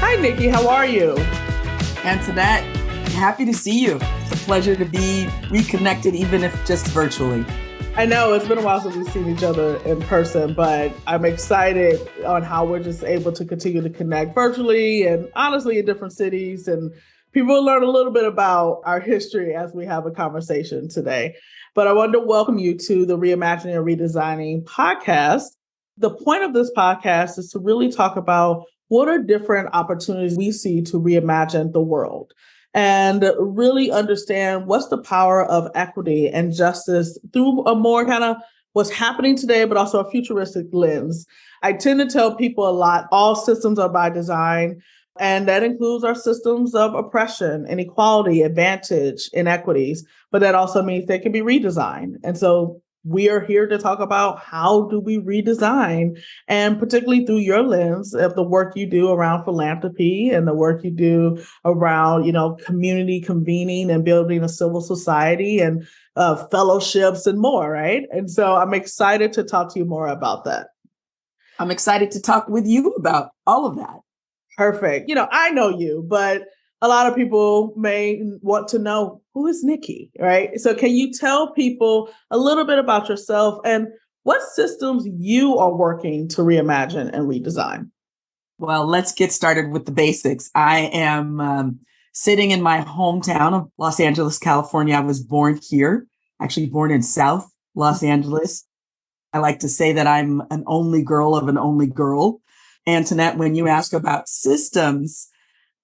Hi, Nikki. How are you? Antionette, happy to see you. It's a pleasure to be reconnected, even if just virtually. I know it's been a while since we've seen each other in person, but I'm excited on how we're just able to continue to connect virtually and honestly in different cities. And people will learn a little bit about our history as we have a conversation today. But I wanted to welcome you to the Reimagining and Redesigning podcast. The point of this podcast is to really talk about what are different opportunities we see to reimagine the world and really understand what's the power of equity and justice through a more kind of what's happening today, but also a futuristic lens. I tend to tell people a lot, all systems are by design, and that includes our systems of oppression, inequality, advantage, inequities, but that also means they can be redesigned. And so we are here to talk about how do we redesign, and particularly through your lens of the work you do around philanthropy and the work you do around, community convening and building a civil society and fellowships and more, right? And so I'm excited to talk to you more about that. I'm excited to talk with you about all of that. Perfect. I know you, but a lot of people may want to know, who is Nikki, right? So can you tell people a little bit about yourself and what systems you are working to reimagine and redesign? Well, let's get started with the basics. I am sitting in my hometown of Los Angeles, California. I was born here, actually born in South Los Angeles. I like to say that I'm an only girl of an only girl. Antionette, when you ask about systems,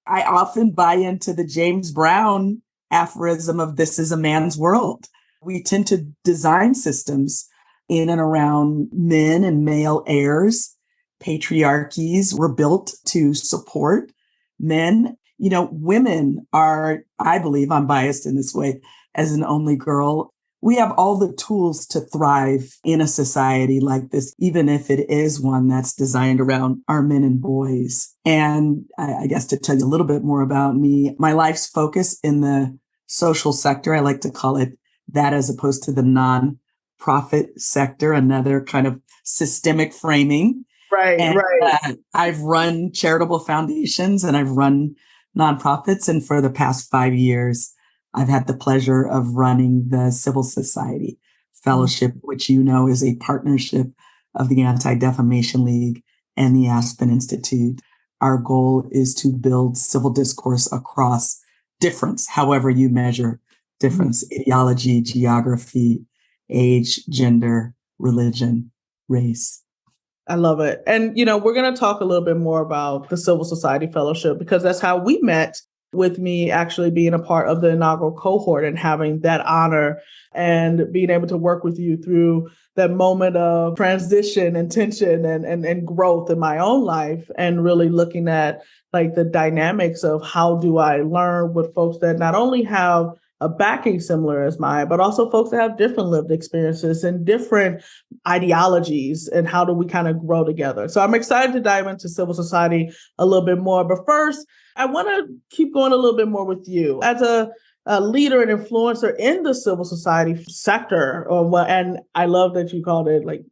I often buy into the James Brown aphorism of "this is a man's world." We tend to design systems in and around men and male heirs. Patriarchies were built to support men. Women are, I believe, I'm biased in this way, as an only girl. We have all the tools to thrive in a society like this, even if it is one that's designed around our men and boys. And I guess to tell you a little bit more about me, my life's focus in the social sector, I like to call it that, as opposed to the non-profit sector, another kind of systemic framing. Right, right. I've run charitable foundations and I've run nonprofits. And for the past 5 years, I've had the pleasure of running the Civil Society Fellowship, which is a partnership of the Anti-Defamation League and the Aspen Institute. Our goal is to build civil discourse across difference, however you measure difference, ideology, geography, age, gender, religion, race. I love it. And, we're going to talk a little bit more about the Civil Society Fellowship because that's how we met, with me actually being a part of the inaugural cohort and having that honor and being able to work with you through that moment of transition and tension and growth in my own life, and really looking at like the dynamics of how do I learn with folks that not only have a backing similar as mine, but also folks that have different lived experiences and different ideologies, and how do we kind of grow together. So I'm excited to dive into civil society a little bit more. But first, I want to keep going a little bit more with you as a leader and influencer in the civil society sector. And I love that you called it like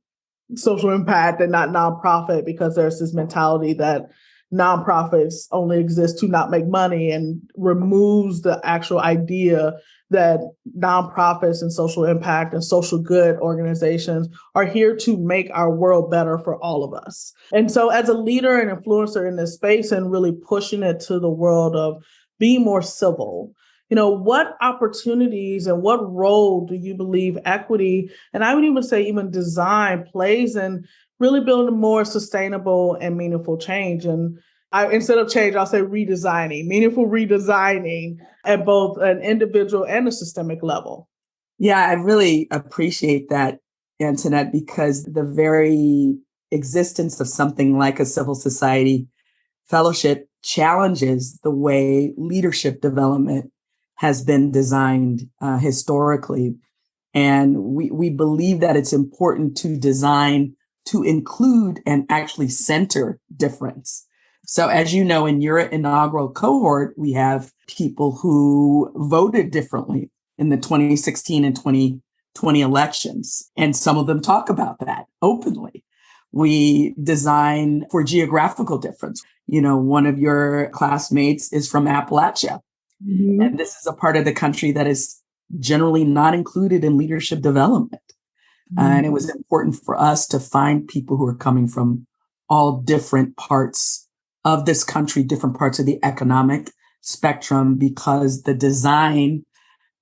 social impact and not nonprofit, because there's this mentality that nonprofits only exist to not make money, and removes the actual idea that nonprofits and social impact and social good organizations are here to make our world better for all of us. And so as a leader and influencer in this space and really pushing it to the world of being more civil, what opportunities and what role do you believe equity, and I would even say even design, plays in really building a more sustainable and meaningful change? And instead of change, I'll say redesigning, meaningful redesigning at both an individual and a systemic level. Yeah, I really appreciate that, Antionette, because the very existence of something like a civil society fellowship challenges the way leadership development has been designed historically. And we believe that it's important to design to include and actually center difference. So as you know, in your inaugural cohort, we have people who voted differently in the 2016 and 2020 elections. And some of them talk about that openly. We design for geographical difference. one of your classmates is from Appalachia. Mm-hmm. And this is a part of the country that is generally not included in leadership development. And it was important for us to find people who are coming from all different parts of this country, different parts of the economic spectrum, because the design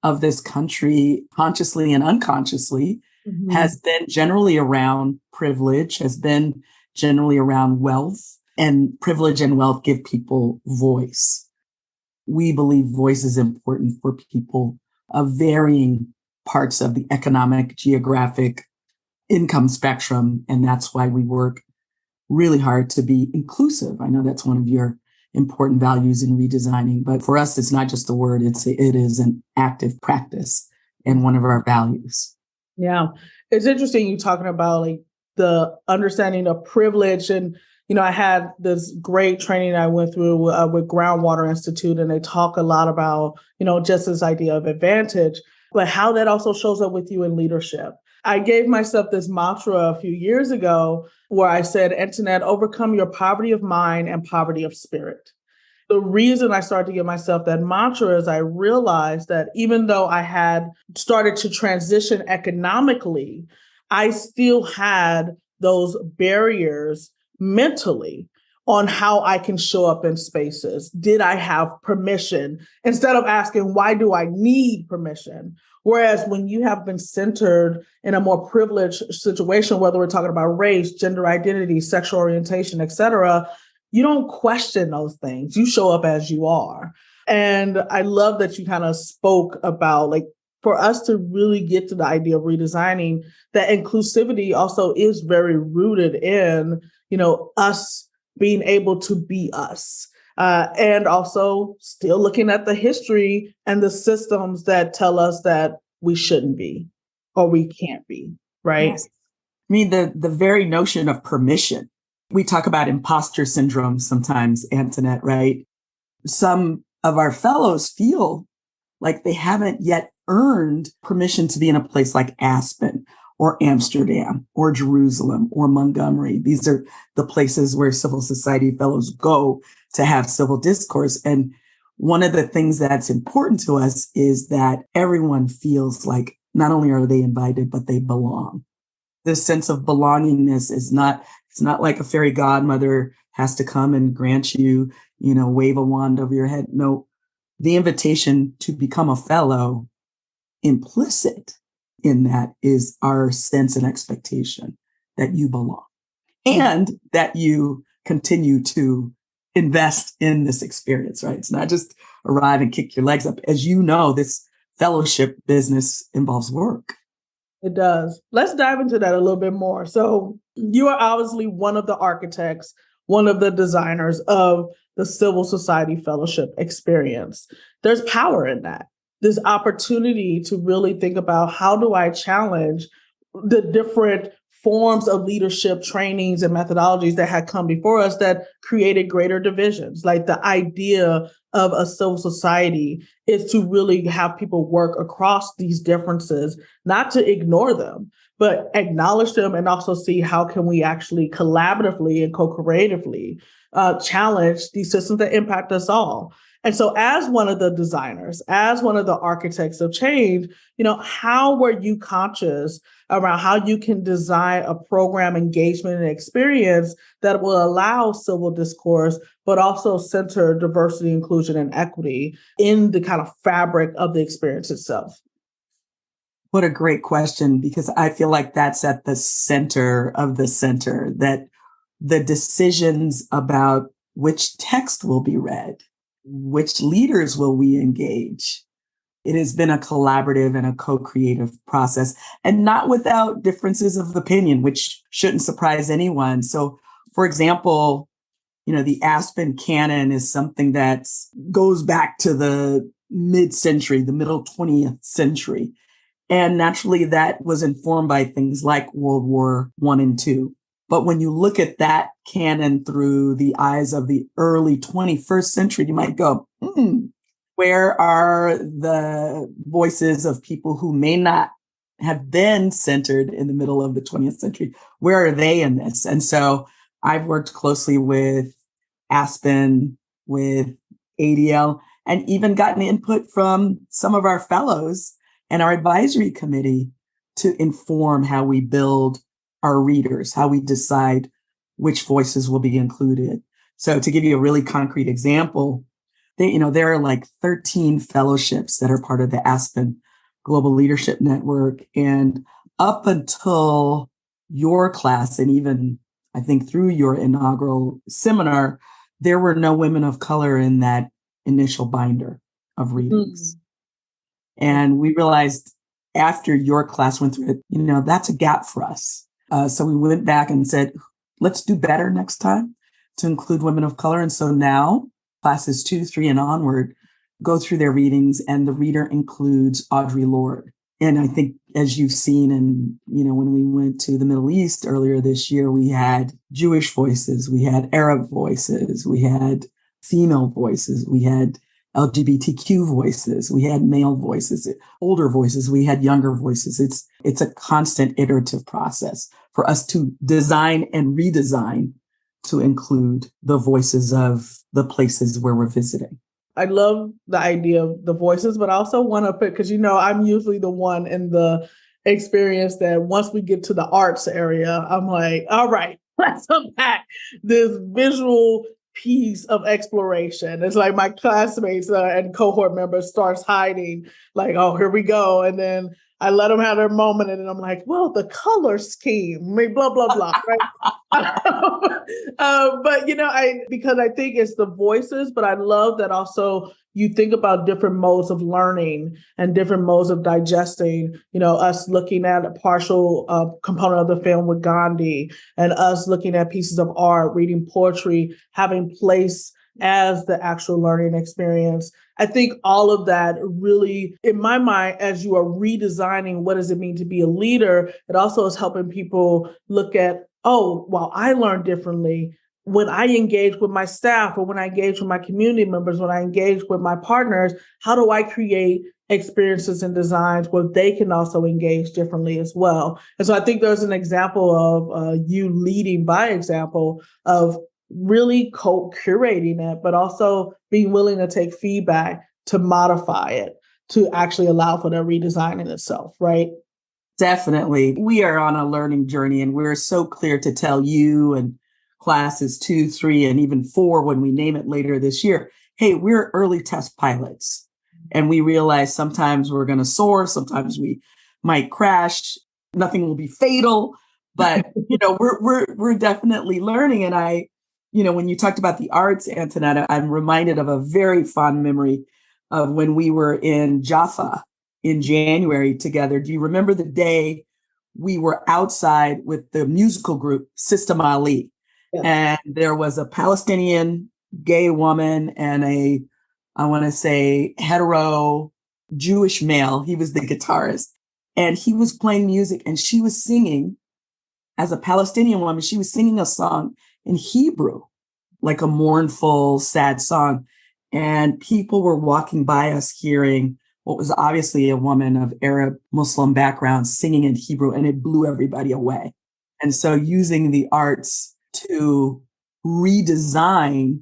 of this country, consciously and unconsciously, has been generally around privilege, has been generally around wealth, and privilege and wealth give people voice. We believe voice is important for people of varying parts of the economic, geographic, income spectrum. And that's why we work really hard to be inclusive. I know that's one of your important values in redesigning, but for us, it's not just a word, it is an active practice and one of our values. Yeah. It's interesting you talking about like the understanding of privilege. And, I had this great training I went through with Groundwater Institute, and they talk a lot about, just this idea of advantage, but how that also shows up with you in leadership. I gave myself this mantra a few years ago where I said, Antionette, overcome your poverty of mind and poverty of spirit. The reason I started to give myself that mantra is I realized that even though I had started to transition economically, I still had those barriers mentally on how I can show up in spaces. Did I have permission? Instead of asking, why do I need permission? Whereas when you have been centered in a more privileged situation, whether we're talking about race, gender identity, sexual orientation, et cetera, you don't question those things. You show up as you are. And I love that you kind of spoke about, like, for us to really get to the idea of redesigning, that inclusivity also is very rooted in, us being able to be us. And also still looking at the history and the systems that tell us that we shouldn't be or we can't be, right? Yes. I mean, the very notion of permission. We talk about imposter syndrome sometimes, Antionette, right? Some of our fellows feel like they haven't yet earned permission to be in a place like Aspen or Amsterdam or Jerusalem or Montgomery. These are the places where civil society fellows go to have civil discourse. And one of the things that's important to us is that everyone feels like not only are they invited, but they belong. This sense of belongingness is it's not like a fairy godmother has to come and grant you, wave a wand over your head. No, the invitation to become a fellow, implicit in that is our sense and expectation that you belong and that you continue to invest in this experience, right? It's not just arrive and kick your legs up. As you know, this fellowship business involves work. It does. Let's dive into that a little bit more. So you are obviously one of the architects, one of the designers of the Civil Society Fellowship experience. There's power in that. This opportunity to really think about, how do I challenge the different forms of leadership trainings and methodologies that had come before us that created greater divisions. Like, the idea of a civil society is to really have people work across these differences, not to ignore them, but acknowledge them, and also see how can we actually collaboratively and co-creatively challenge these systems that impact us all. And so, as one of the designers, as one of the architects of change, how were you conscious around how you can design a program, engagement, and experience that will allow civil discourse, but also center diversity, inclusion, and equity in the kind of fabric of the experience itself? What a great question, because I feel like that's at the center of the center, that the decisions about which text will be read, which leaders will we engage? It has been a collaborative and a co-creative process, and not without differences of opinion, which shouldn't surprise anyone. So, for example, the Aspen canon is something that goes back to the mid-century, the middle 20th century. And naturally, that was informed by things like World War I and II. But when you look at that canon through the eyes of the early 21st century, you might go, where are the voices of people who may not have been centered in the middle of the 20th century? Where are they in this? And so I've worked closely with Aspen, with ADL, and even gotten input from some of our fellows and our advisory committee to inform how we build our readers, how we decide which voices will be included. So to give you a really concrete example, there are like 13 fellowships that are part of the Aspen Global Leadership Network. And up until your class, and even I think through your inaugural seminar, there were no women of color in that initial binder of readings. And we realized after your class went through it, that's a gap for us. So we went back and said, let's do better next time to include women of color. And so now classes 2, 3, and onward go through their readings, and the reader includes Audre Lorde. And I think, as you've seen, and when we went to the Middle East earlier this year, we had Jewish voices, we had Arab voices, we had female voices, we had LGBTQ voices, we had male voices, older voices, we had younger voices. It's a constant iterative process for us to design and redesign to include the voices of the places where we're visiting. I love the idea of the voices, but I also want to put, because I'm usually the one in the experience that once we get to the arts area, I'm like, all right, let's unpack this visual piece of exploration. It's like my classmates and cohort members starts hiding, like, oh, here we go. And then I let them have their moment, and then I'm like, well, the color scheme, blah, blah, blah, right? But, because I think it's the voices, but I love that also you think about different modes of learning and different modes of digesting, us looking at a partial component of the film with Gandhi, and us looking at pieces of art, reading poetry, having place as the actual learning experience. I think all of that really, in my mind, as you are redesigning what does it mean to be a leader, it also is helping people look at, oh, well, I learn differently when I engage with my staff, or when I engage with my community members, when I engage with my partners. How do I create experiences and designs where they can also engage differently as well? And so I think there's an example of you leading by example of really curating it, but also being willing to take feedback, to modify it, to actually allow for the redesign in itself, right? Definitely. We are on a learning journey, and we're so clear to tell you and classes 2, 3, and even 4, when we name it later this year, hey, we're early test pilots. And we realize sometimes we're going to soar, sometimes we might crash, nothing will be fatal, but we're definitely learning. And when you talked about the arts, Antionette, I'm reminded of a very fond memory of when we were in Jaffa in January together. Do you remember the day we were outside with the musical group System Ali? Yeah. And there was a Palestinian gay woman and I want to say, hetero Jewish male. He was the guitarist, and he was playing music, and she was singing, as a Palestinian woman, she was singing a song in Hebrew, like a mournful, sad song. And people were walking by us hearing what was obviously a woman of Arab Muslim background singing in Hebrew, and it blew everybody away. And so using the arts to redesign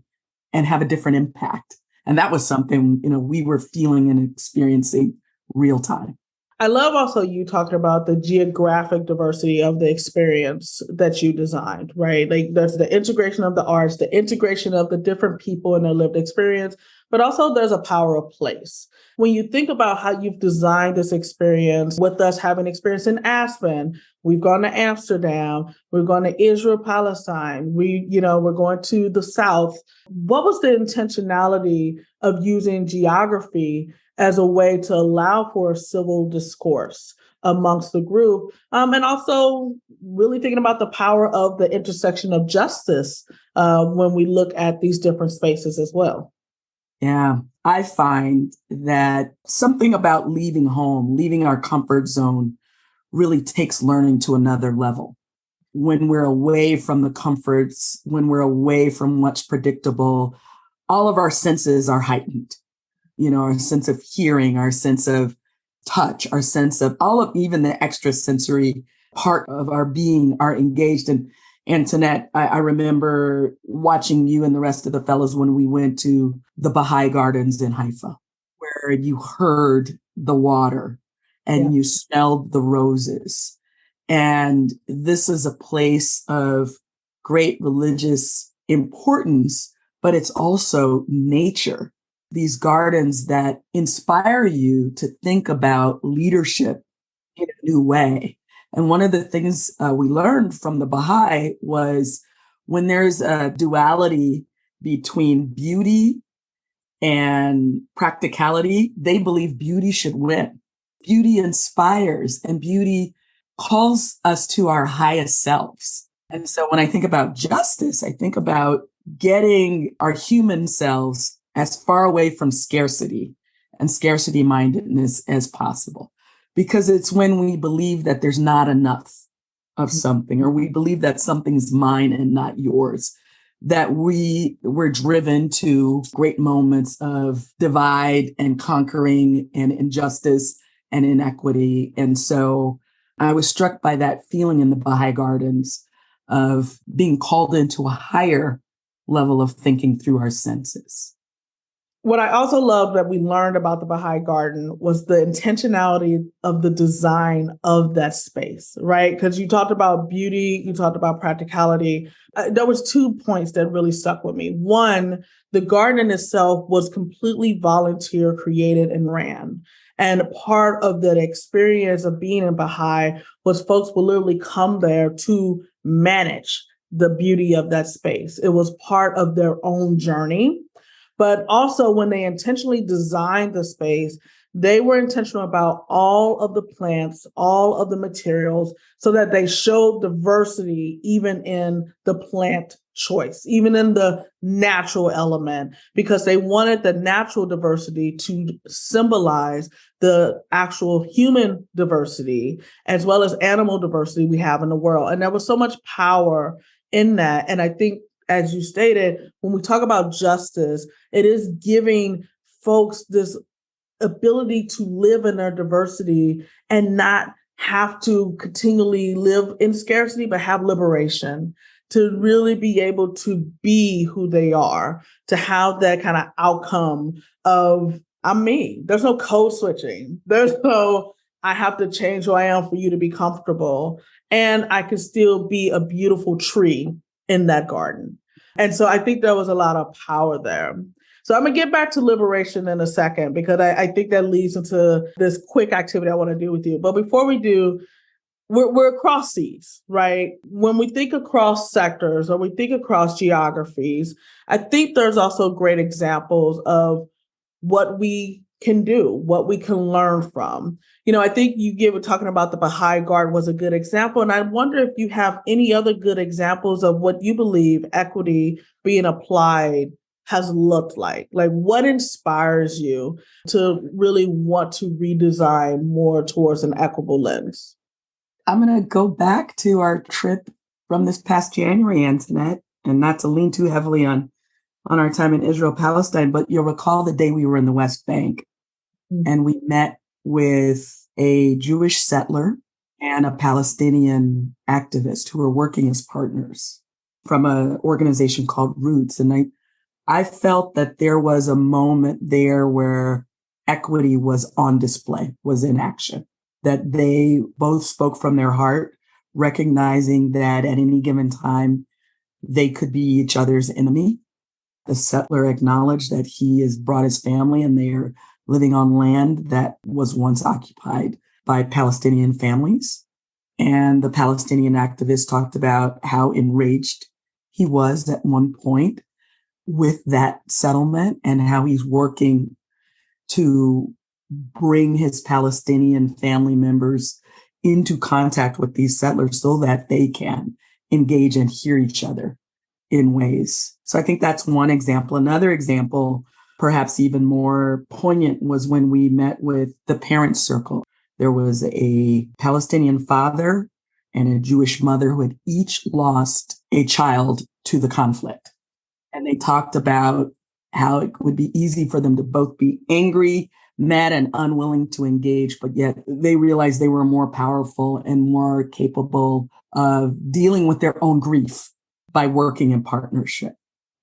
and have a different impact. And that was something, we were feeling and experiencing real time. I love also you talking about the geographic diversity of the experience that you designed, right? Like there's the integration of the arts, the integration of the different people in their lived experience, but also there's a power of place. When you think about how you've designed this experience, with us having experience in Aspen, we've gone to Amsterdam, we've gone to Israel, Palestine, we're going to the South. What was the intentionality of using geography as a way to allow for a civil discourse amongst the group? And also really thinking about the power of the intersection of justice when we look at these different spaces as well. Yeah, I find that something about leaving home, leaving our comfort zone, really takes learning to another level. When we're away from the comforts, when we're away from what's predictable, all of our senses are heightened. Our sense of hearing, our sense of touch, our sense of all of even the extrasensory part of our being are engaged. And Antionette, I remember watching you and the rest of the fellows when we went to the Baha'i Gardens in Haifa, where you heard the water and you smelled the roses. And this is a place of great religious importance, but it's also nature. These gardens that inspire you to think about leadership in a new way. And one of the things we learned from the Baha'i was when there's a duality between beauty and practicality, they believe beauty should win. Beauty inspires and beauty calls us to our highest selves. And so when I think about justice, I think about getting our human selves as far away from scarcity and scarcity mindedness as possible. Because it's when we believe that there's not enough of something, or we believe that something's mine and not yours, that we're driven to great moments of divide and conquering and injustice and inequity. And so I was struck by that feeling in the Baha'i Gardens of being called into a higher level of thinking through our senses. What I also love that we learned about the Baha'i Garden was the intentionality of the design of that space, right? Because you talked about beauty, you talked about practicality. There was 2 points that really stuck with me. One, the garden itself was completely volunteer created and ran. And part of that experience of being in Baha'i was folks would literally come there to manage the beauty of that space. It was part of their own journey. But also when they intentionally designed the space, they were intentional about all of the plants, all of the materials, so that they showed diversity even in the plant choice, even in the natural element, because they wanted the natural diversity to symbolize the actual human diversity as well as animal diversity we have in the world. And there was so much power in that. And I think, as you stated, when we talk about justice, it is giving folks this ability to live in their diversity and not have to continually live in scarcity, but have liberation, to really be able to be who they are, to have that kind of outcome of, I'm me. There's no code switching. There's no, I have to change who I am for you to be comfortable. And I can still be a beautiful tree in that garden. And so I think there was a lot of power there. So I'm going to get back to liberation in a second, because I think that leads into this quick activity I want to do with you. But before we do, we're across seas, right? When we think across sectors or we think across geographies, I think there's also great examples of what we can do, what we can learn from. You know, I think talking about the Baha'i Garden was a good example. And I wonder if you have any other good examples of what you believe equity being applied has looked like. Like, what inspires you to really want to redesign more towards an equitable lens? I'm going to go back to our trip from this past January, Antionette, and not to lean too heavily on our time in Israel, Palestine, but you'll recall the day we were in the West Bank and we met with a Jewish settler and a Palestinian activist who were working as partners from an organization called Roots. And I felt that there was a moment there where equity was on display, was in action, that they both spoke from their heart, recognizing that at any given time, they could be each other's enemy. The settler acknowledged that he has brought his family and they are living on land that was once occupied by Palestinian families. And the Palestinian activist talked about how enraged he was at one point with that settlement and how he's working to bring his Palestinian family members into contact with these settlers so that they can engage and hear each other in ways. So I think that's one example. Another example, perhaps even more poignant, was when we met with the parent circle. There was a Palestinian father and a Jewish mother who had each lost a child to the conflict. And they talked about how it would be easy for them to both be angry, mad and unwilling to engage, but yet they realized they were more powerful and more capable of dealing with their own grief by working in partnership.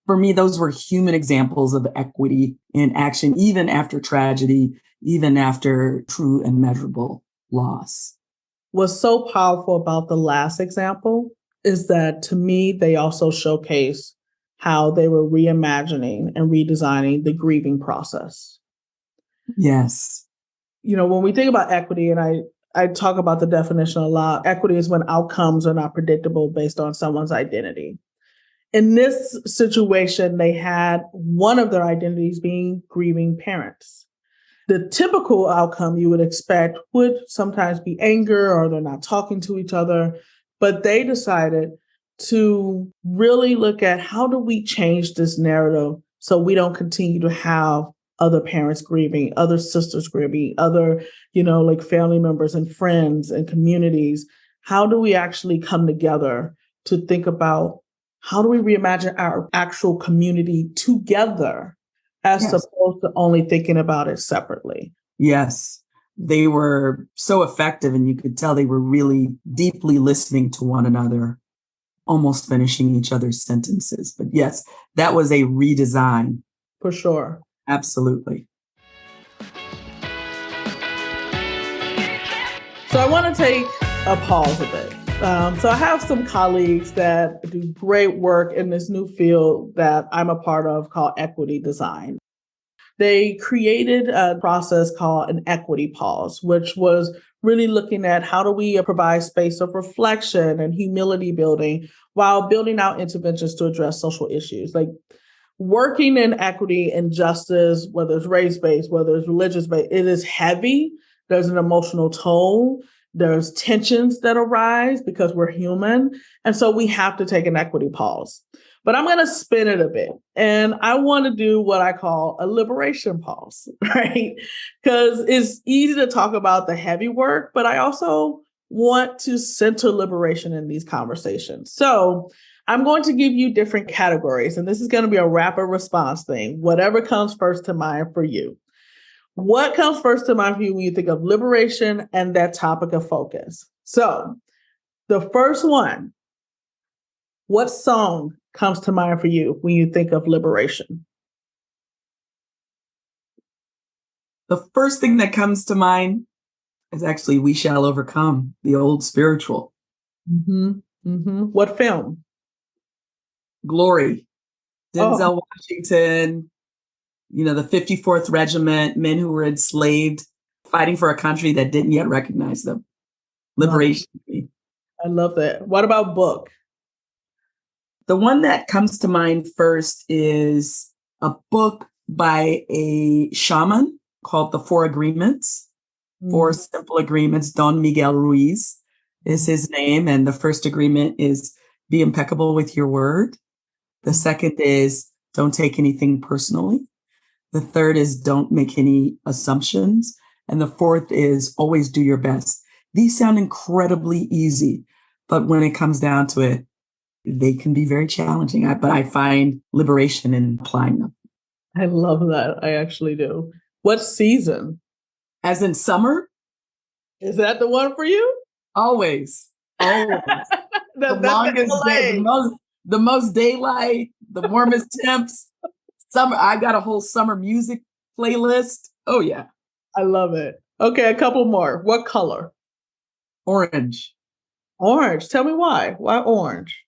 For me, those were human examples of equity in action, even after tragedy, even after true and measurable loss. What's so powerful about the last example is that, to me, they also showcase how they were reimagining and redesigning the grieving process. Yes. When we think about equity, and I talk about the definition a lot, equity is when outcomes are not predictable based on someone's identity. In this situation, they had one of their identities being grieving parents. The typical outcome you would expect would sometimes be anger, or they're not talking to each other. But they decided to really look at, how do we change this narrative so we don't continue to have other parents grieving, other sisters grieving, other, like family members and friends and communities. How do we actually come together to think about, how do we reimagine our actual community together, as opposed to only thinking about it separately? Yes. They were so effective, and you could tell they were really deeply listening to one another, almost finishing each other's sentences. But yes, that was a redesign. For sure. Absolutely. So I want to take a pause a bit. So I have some colleagues that do great work in this new field that I'm a part of, called equity design. They created a process called an equity pause, which was really looking at, how do we provide space of reflection and humility building while building out interventions to address social issues. Like, working in equity and justice, whether it's race-based, whether it's religious-based, it is heavy. There's an emotional toll. There's tensions that arise because we're human. And so we have to take an equity pause. But I'm going to spin it a bit. And I want to do what I call a liberation pause, right? Because it's easy to talk about the heavy work, but I also want to center liberation in these conversations. So I'm going to give you different categories, and this is going to be a rapid response thing. Whatever comes first to mind for you. What comes first to mind for you when you think of liberation and that topic of focus? So the first one, what song comes to mind for you when you think of liberation? The first thing that comes to mind is actually "We Shall Overcome," the old spiritual. What film? Glory. Denzel Washington, the 54th Regiment, men who were enslaved, fighting for a country that didn't yet recognize them. Liberation. I love that. What about book? The one that comes to mind first is a book by a shaman called The Four Agreements. Four Simple Agreements. Don Miguel Ruiz is his name. And the first agreement is be impeccable with your word. The second is don't take anything personally. The third is don't make any assumptions. And the fourth is always do your best. These sound incredibly easy, but when it comes down to it, they can be very challenging. But I find liberation in applying them. I love that. I actually do. What season? As in summer? Is that the one for you? Always. Always. The longest day, the most daylight, the warmest temps. Summer. I got a whole summer music playlist. Oh, yeah. I love it. Okay, a couple more. What color? Orange. Orange. Tell me why. Why orange?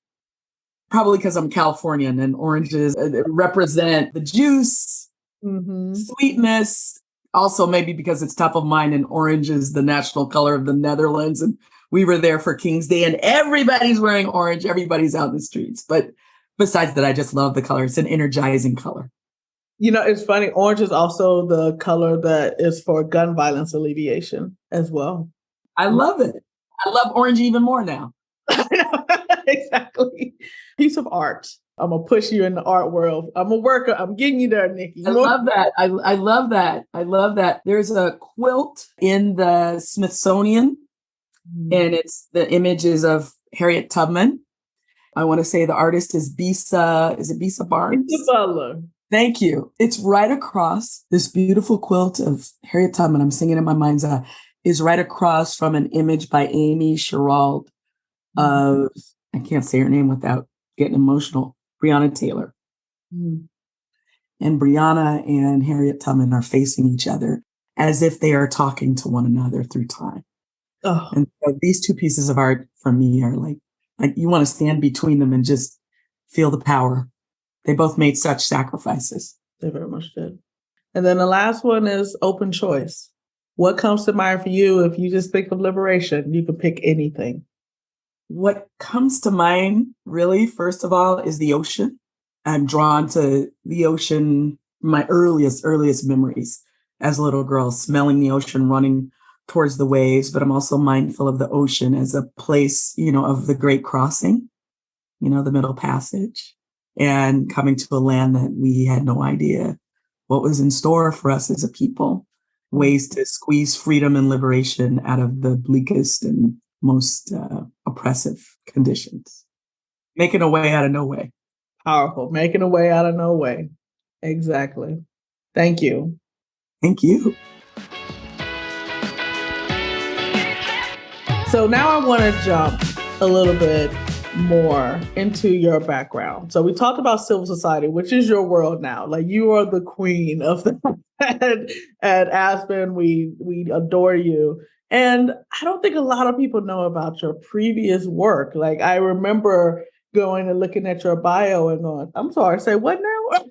Probably because I'm Californian, and oranges represent the juice, sweetness. Also, maybe because it's top of mind, and orange is the national color of the Netherlands. And we were there for King's Day, and everybody's wearing orange. Everybody's out in the streets. But besides that, I just love the color. It's an energizing color. It's funny. Orange is also the color that is for gun violence alleviation as well. I love it. I love orange even more now. Exactly. Piece of art. I'm going to push you in the art world. I'm a worker. I'm getting you there, Nikki. I love that. I love that. I love that. There's a quilt in the Smithsonian, and it's the images of Harriet Tubman. I want to say the artist is Bisa. Is it Bisa Barnes? Bisa Butler. Thank you. It's right across this beautiful quilt of Harriet Tubman. I'm singing in my mind's eye. Is right across from an image by Amy Sherald of, I can't say her name without getting emotional, Breonna Taylor. Mm. And Breonna and Harriet Tubman are facing each other as if they are talking to one another through time. Oh. And so these two pieces of art for me are like you want to stand between them and just feel the power. They both made such sacrifices. They very much did. And then the last one is open choice. What comes to mind for you if you just think of liberation? You can pick anything. What comes to mind, really, first of all, is the ocean. I'm drawn to the ocean, my earliest memories as a little girl, smelling the ocean, running towards the waves. But I'm also mindful of the ocean as a place, of the Great Crossing, the Middle Passage, and coming to a land that we had no idea what was in store for us as a people. Ways to squeeze freedom and liberation out of the bleakest and most oppressive conditions. Making a way out of no way. Powerful. Making a way out of no way. Exactly. Thank you. Thank you. So now I want to jump a little bit more into your background. So we talked about civil society, which is your world now. Like, you are the queen of that at Aspen. We adore you. And I don't think a lot of people know about your previous work. Like, I remember going and looking at your bio and going, I'm sorry, say what now?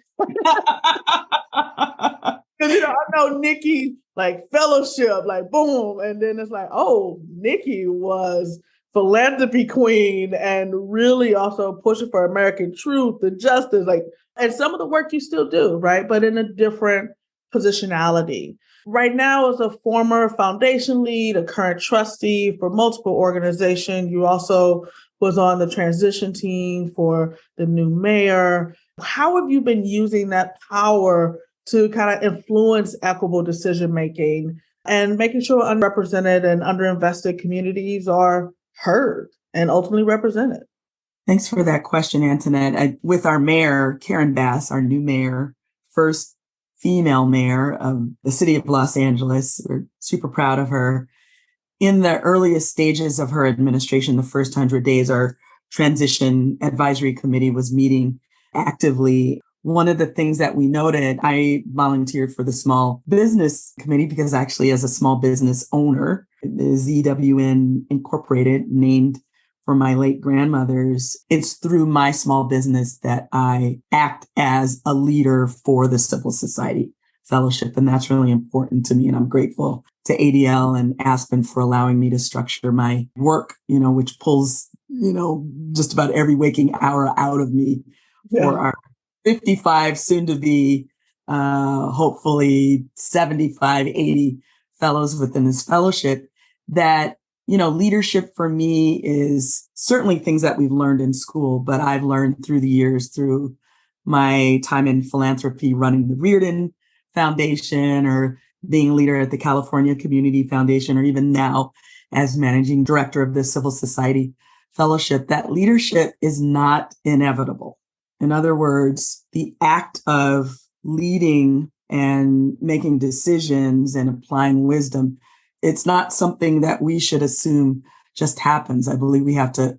Because, I know Nikki, like, fellowship, like, boom. And then it's like, oh, Nikki was philanthropy queen and really also pushing for American truth and justice. Like, and some of the work you still do, right? But in a different positionality. Right now, as a former foundation lead, a current trustee for multiple organizations, you also was on the transition team for the new mayor. How have you been using that power to kind of influence equitable decision-making and making sure underrepresented and underinvested communities are heard and ultimately represented? Thanks for that question, Antionette. With our mayor, Karen Bass, our new mayor, first female mayor of the city of Los Angeles, we're super proud of her. In the earliest stages of her administration, the first 100 days, our transition advisory committee was meeting actively. One of the things that we noted, I volunteered for the small business committee because actually, as a small business owner, the ZWN Incorporated, named for my late grandmothers, it's through my small business that I act as a leader for the Civil Society Fellowship. And that's really important to me. And I'm grateful to ADL and Aspen for allowing me to structure my work, which pulls, just about every waking hour out of me for our 55, soon to be, hopefully 75, 80 fellows within this fellowship. That, leadership for me is certainly things that we've learned in school, but I've learned through the years, through my time in philanthropy, running the Reardon Foundation or being a leader at the California Community Foundation, or even now as managing director of the Civil Society Fellowship, that leadership is not inevitable. In other words, the act of leading and making decisions and applying wisdom, it's not something that we should assume just happens. I believe we have to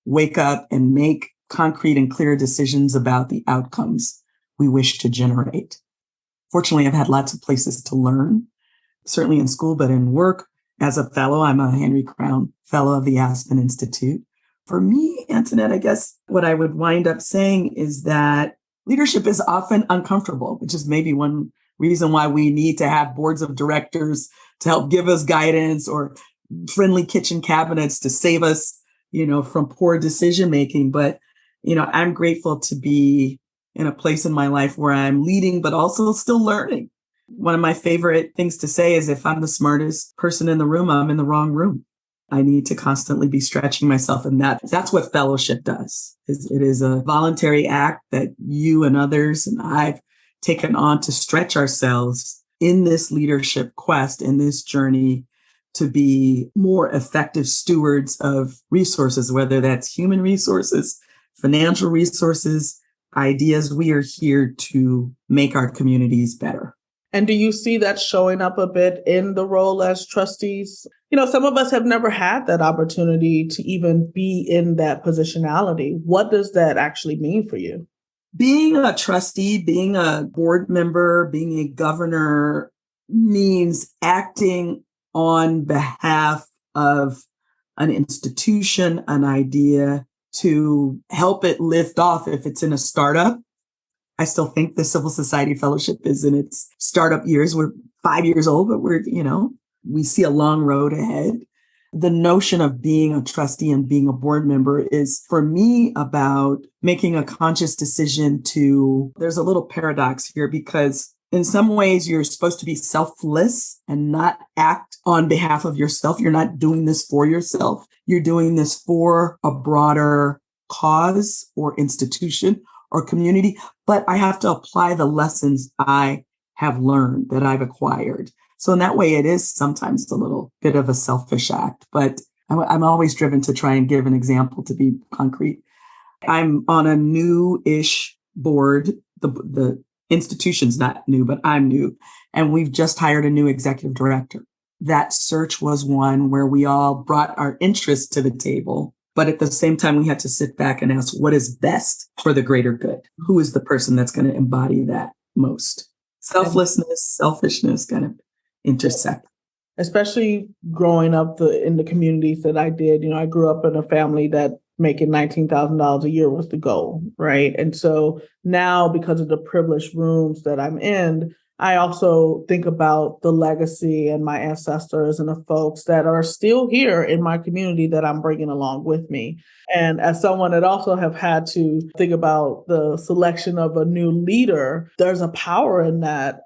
wake up and make concrete and clear decisions about the outcomes we wish to generate. Fortunately, I've had lots of places to learn, certainly in school, but in work. As a fellow, I'm a Henry Crown Fellow of the Aspen Institute. For me, Antionette, I guess what I would wind up saying is that leadership is often uncomfortable, which is maybe one reason why we need to have boards of directors to help give us guidance, or friendly kitchen cabinets to save us, from poor decision making. But, I'm grateful to be in a place in my life where I'm leading, but also still learning. One of my favorite things to say is, if I'm the smartest person in the room, I'm in the wrong room. I need to constantly be stretching myself. And that's what fellowship does. It is a voluntary act that you and others and I've taken on to stretch ourselves in this leadership quest, in this journey to be more effective stewards of resources, whether that's human resources, financial resources, ideas. We are here to make our communities better. And do you see that showing up a bit in the role as trustees? Some of us have never had that opportunity to even be in that positionality. What does that actually mean for you? Being a trustee, being a board member, being a governor means acting on behalf of an institution, an idea, to help it lift off. If it's in a startup, I still think the Civil Society Fellowship is in its startup years. We're 5 years old, but we see a long road ahead. The notion of being a trustee and being a board member is, for me, about making a conscious decision there's a little paradox here, because in some ways you're supposed to be selfless and not act on behalf of yourself. You're not doing this for yourself. You're doing this for a broader cause or institution or community. But I have to apply the lessons I have learned, that I've acquired. So in that way, it is sometimes a little bit of a selfish act, but I'm always driven to try and give an example to be concrete. I'm on a new-ish board. The institution's not new, but I'm new. And we've just hired a new executive director. That search was one where we all brought our interests to the table. But at the same time, we had to sit back and ask, what is best for the greater good? Who is the person that's going to embody that most? Selflessness, selfishness kind of intersect. Especially growing up in the communities that I did. I grew up in a family that making $19,000 a year was the goal, right? And so now, because of the privileged rooms that I'm in, I also think about the legacy and my ancestors and the folks that are still here in my community that I'm bringing along with me. And as someone that also have had to think about the selection of a new leader, there's a power in that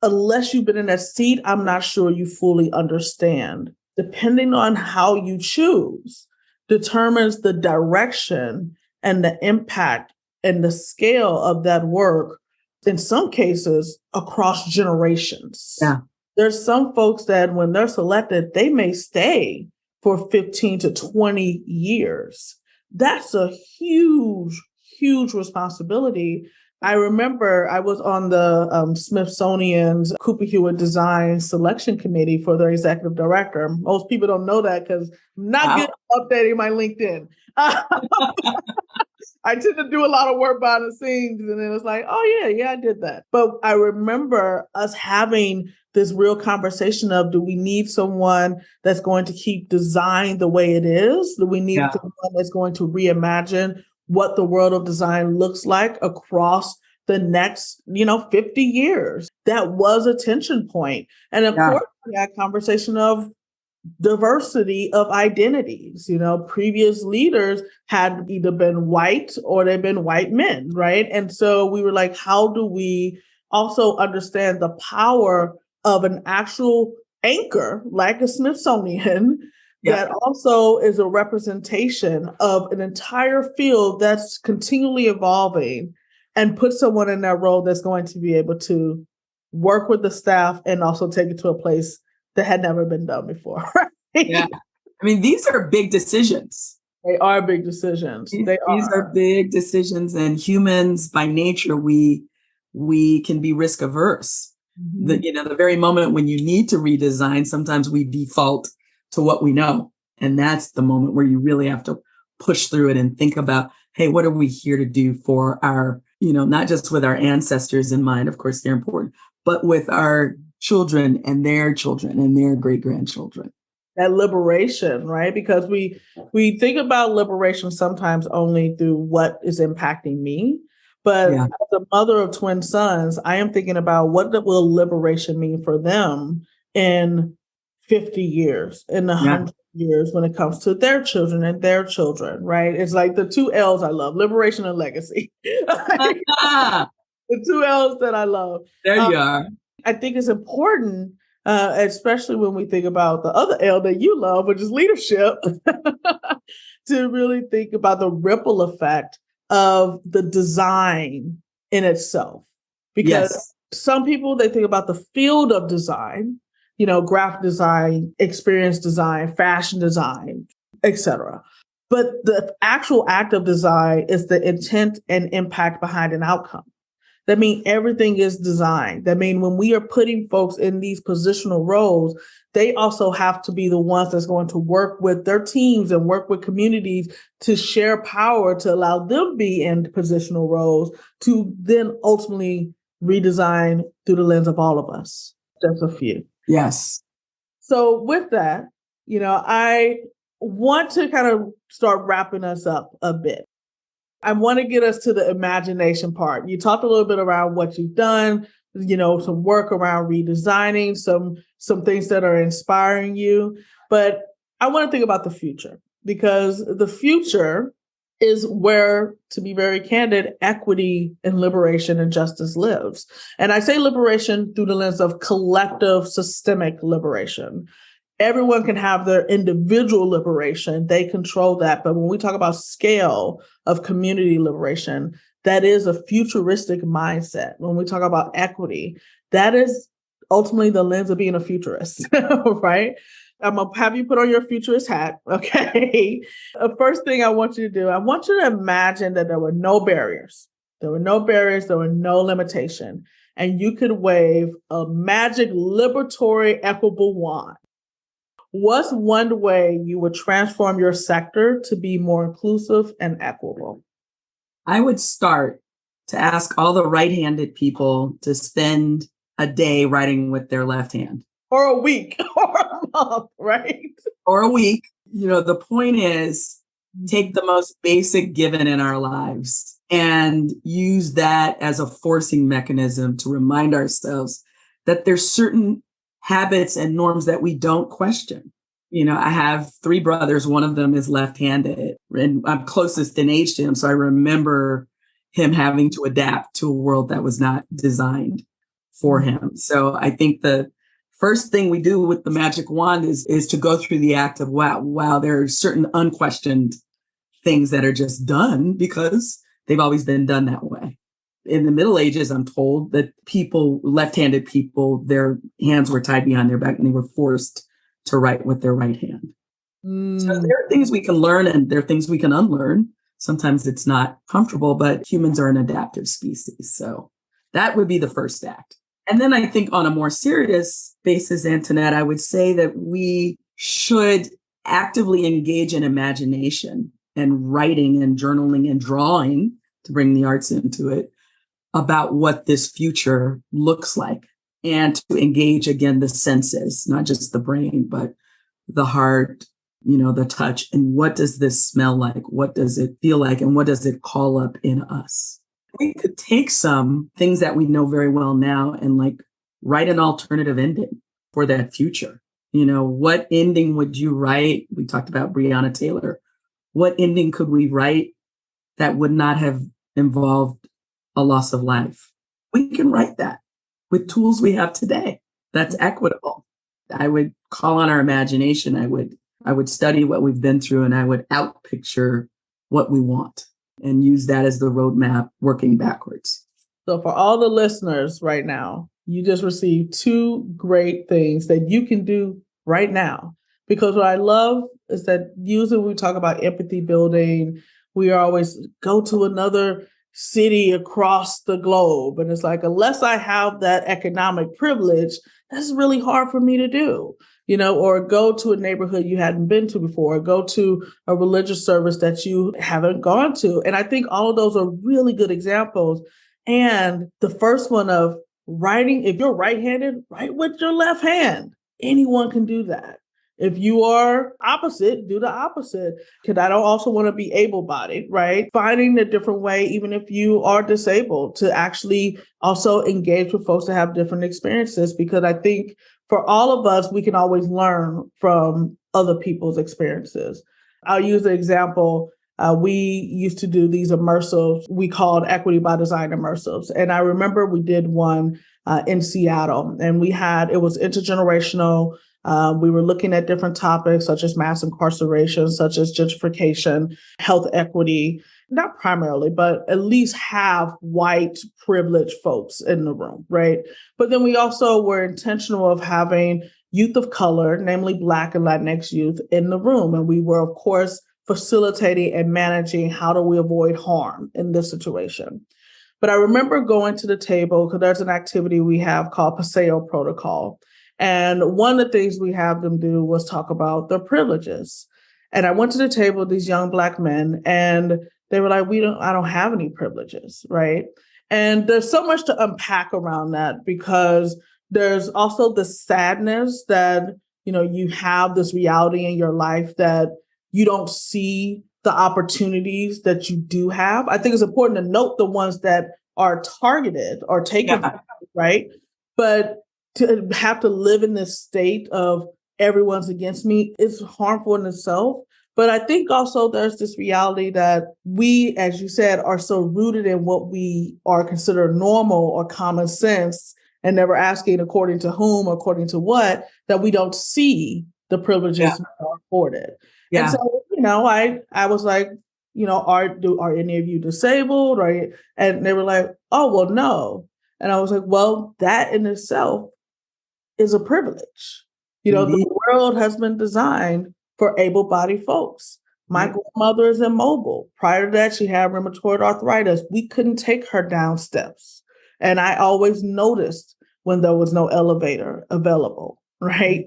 unless you've been in that seat, I'm not sure you fully understand. Depending on how you choose determines the direction and the impact and the scale of that work, in some cases, across generations. Yeah. There's some folks that when they're selected, they may stay for 15 to 20 years. That's a huge, huge responsibility. I remember I was on the Smithsonian's Cooper Hewitt Design Selection Committee for their executive director. Most people don't know that because I'm not good at updating my LinkedIn. I tend to do a lot of work behind the scenes, and then it's like, oh yeah, I did that. But I remember us having this real conversation of, do we need someone that's going to keep design the way it is? Do we need someone that's going to reimagine what the world of design looks like across the next, 50 years? That was a tension point. And of course, we had conversation of diversity of identities. Previous leaders had either been white or they've been white men, right? And so we were like, how do we also understand the power of an actual anchor like a Smithsonian that also is a representation of an entire field that's continually evolving, and put someone in that role that's going to be able to work with the staff and also take it to a place that had never been done before. Right? Yeah. I mean, these are big decisions. They are big decisions. These are big decisions, and humans by nature, we can be risk averse. Mm-hmm. The very moment when you need to redesign, sometimes we default to what we know. And that's the moment where you really have to push through it and think about, hey, what are we here to do for our, not just with our ancestors in mind, of course, they're important, but with our children and their great-grandchildren. That liberation, right? Because we think about liberation sometimes only through what is impacting me. But as a mother of twin sons, I am thinking about what will liberation mean for them in 50 years, in 100 years, when it comes to their children and their children, right? It's like the two L's I love, liberation and legacy. The two L's that I love. There you are. I think it's important, especially when we think about the other L that you love, which is leadership, to really think about the ripple effect of the design in itself. Because some people, they think about the field of design, graphic design, experience design, fashion design, etc. But the actual act of design is the intent and impact behind an outcome. That means everything is designed. That means when we are putting folks in these positional roles, they also have to be the ones that's going to work with their teams and work with communities to share power, to allow them to be in positional roles, to then ultimately redesign through the lens of all of us. Just a few. Yes. So with that, I want to kind of start wrapping us up a bit. I want to get us to the imagination part. You talked a little bit around what you've done, some work around redesigning, some things that are inspiring you. But I want to think about the future, because the future is where, to be very candid, equity and liberation and justice lives. And I say liberation through the lens of collective systemic liberation. Everyone can have their individual liberation. They control that. But when we talk about scale of community liberation, that is a futuristic mindset. When we talk about equity, that is ultimately the lens of being a futurist, right? I'm going to have you put on your futurist hat, okay? The first thing I want you to do, I want you to imagine that there were no barriers. There were no barriers. There were no limitation. And you could wave a magic liberatory equitable wand. What's one way you would transform your sector to be more inclusive and equitable? I would start to ask all the right-handed people to spend a day writing with their left hand. Or a week or a month, right? Or a week. The point is, take the most basic given in our lives and use that as a forcing mechanism to remind ourselves that there's certain habits and norms that we don't question. I have 3 brothers. One of them is left-handed, and I'm closest in age to him. So I remember him having to adapt to a world that was not designed for him. So I think the first thing we do with the magic wand is to go through the act of, wow, there are certain unquestioned things that are just done because they've always been done that way. In the Middle Ages, I'm told that left-handed people, their hands were tied behind their back and they were forced to write with their right hand. So there are things we can learn and there are things we can unlearn. Sometimes it's not comfortable, but humans are an adaptive species. So that would be the first act. And then I think on a more serious basis, Antionette, I would say that we should actively engage in imagination and writing and journaling and drawing, to bring the arts into it, about what this future looks like, and to engage, again, the senses, not just the brain, but the heart, the touch. And what does this smell like? What does it feel like? And what does it call up in us? We could take some things that we know very well now and write an alternative ending for that future. What ending would you write? We talked about Breonna Taylor. What ending could we write that would not have involved a loss of life? We can write that with tools we have today. That's equitable. I would call on our imagination. I would study what we've been through, and I would outpicture what we want and use that as the roadmap working backwards. So for all the listeners right now, you just received 2 great things that you can do right now. Because what I love is that usually when we talk about empathy building, we always go to another city across the globe. And it's like, unless I have that economic privilege, that's really hard for me to do, or go to a neighborhood you hadn't been to before, or go to a religious service that you haven't gone to. And I think all of those are really good examples. And the first one of writing, if you're right-handed, write with your left hand. Anyone can do that. If you are opposite, do the opposite. Because I don't also want to be able-bodied, right? Finding a different way, even if you are disabled, to actually also engage with folks that have different experiences. Because I think for all of us, we can always learn from other people's experiences. I'll use the example. We used to do these immersives. We called Equity by Design immersives. And I remember we did one in Seattle, and it was intergenerational. We were looking at different topics such as mass incarceration, such as gentrification, health equity, not primarily, but at least have white privileged folks in the room, right? But then we also were intentional of having youth of color, namely Black and Latinx youth, in the room. And we were, of course, facilitating and managing how do we avoid harm in this situation. But I remember going to the table because there's an activity we have called Paseo Protocol. And one of the things we have them do was talk about their privileges. And I went to the table with these young Black men, and they were like, I don't have any privileges, right? And there's so much to unpack around that, because there's also the sadness that, you have this reality in your life that you don't see the opportunities that you do have. I think it's important to note the ones that are targeted or taken, right? But to have to live in this state of everyone's against me is harmful in itself. But I think also there's this reality that we, as you said, are so rooted in what we are considered normal or common sense, and never asking according to whom, according to what, that we don't see the privileges we are afforded. Yeah. And so, I was like, are any of you disabled? Right? And they were like, oh, well, no. And I was like, well, that in itself is a privilege. The world has been designed for able-bodied folks. My grandmother is immobile. Prior to that, she had rheumatoid arthritis. We couldn't take her down steps. And I always noticed when there was no elevator available, right?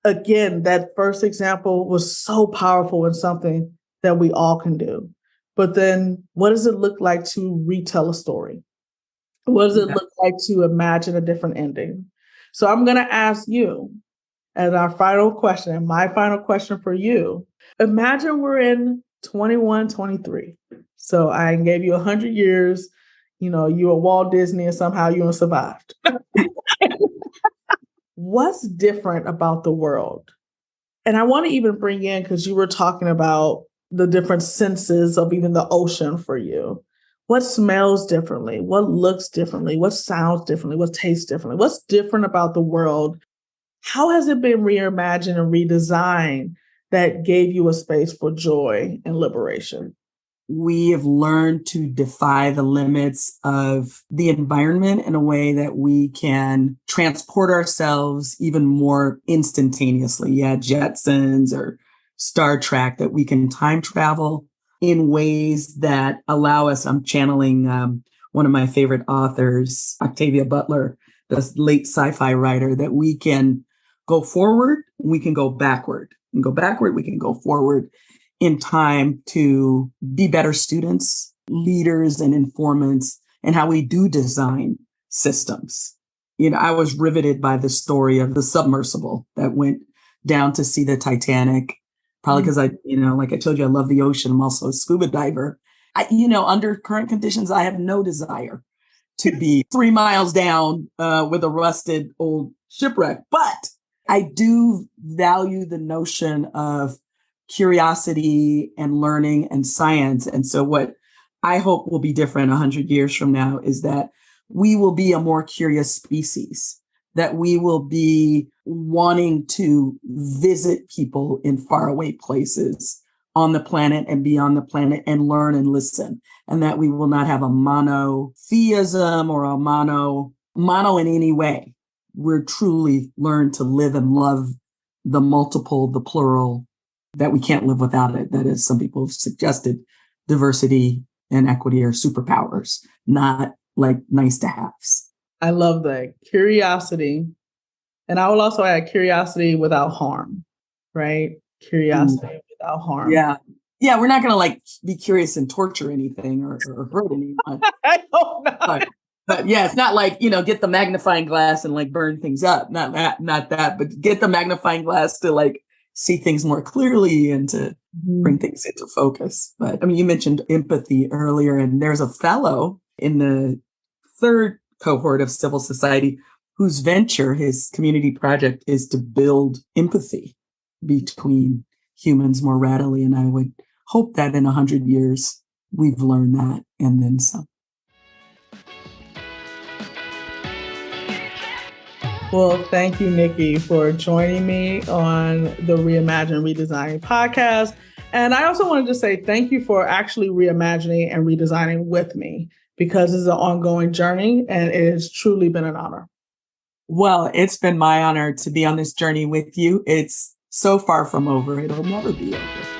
Again, that first example was so powerful and something that we all can do. But then what does it look like to retell a story? What does it look like to imagine a different ending? So I'm going to ask you, as our final question, and my final question for you, imagine we're in 2123. So I gave you 100 years, you were Walt Disney and somehow you survived. What's different about the world? And I want to even bring in, because you were talking about the different senses of even the ocean for you. What smells differently? What looks differently? What sounds differently? What tastes differently? What's different about the world? How has it been reimagined and redesigned that gave you a space for joy and liberation? We have learned to defy the limits of the environment in a way that we can transport ourselves even more instantaneously. Yeah, Jetsons or Star Trek, that we can time travel in ways that allow us. I'm channeling one of my favorite authors, Octavia Butler, the late sci-fi writer, that we can go forward, we can go backward. We can go backward, we can go forward in time to be better students, leaders, and informants, and how we do design systems. I was riveted by the story of the submersible that went down to see the Titanic, probably because like I told you, I love the ocean. I'm also a scuba diver. Under current conditions, I have no desire to be 3 miles down with a rusted old shipwreck. But I do value the notion of curiosity and learning and science. And so what I hope will be different 100 years from now is that we will be a more curious species, that we will be wanting to visit people in faraway places on the planet and beyond the planet and learn and listen, and that we will not have a monotheism or a mono in any way. We're truly learn to live and love the multiple, the plural, that we can't live without it. That is, some people have suggested diversity and equity are superpowers, not like nice to haves. I love that. Curiosity. And I will also add curiosity without harm, right? Curiosity without harm. Yeah. Yeah. We're not going to be curious and torture anything or hurt anyone. I hope not. But yeah, it's not get the magnifying glass and burn things up. Not that, but get the magnifying glass to see things more clearly and to bring things into focus. But you mentioned empathy earlier, and there's a fellow in the third cohort of civil society whose venture, his community project, is to build empathy between humans more readily. And I would hope that in 100 years, we've learned that and then some. Well, thank you, Nikki, for joining me on the Reimagine Redesigning podcast. And I also wanted to say thank you for actually reimagining and redesigning with me, because this is an ongoing journey and it has truly been an honor. Well, it's been my honor to be on this journey with you. It's so far from over. It'll never be over.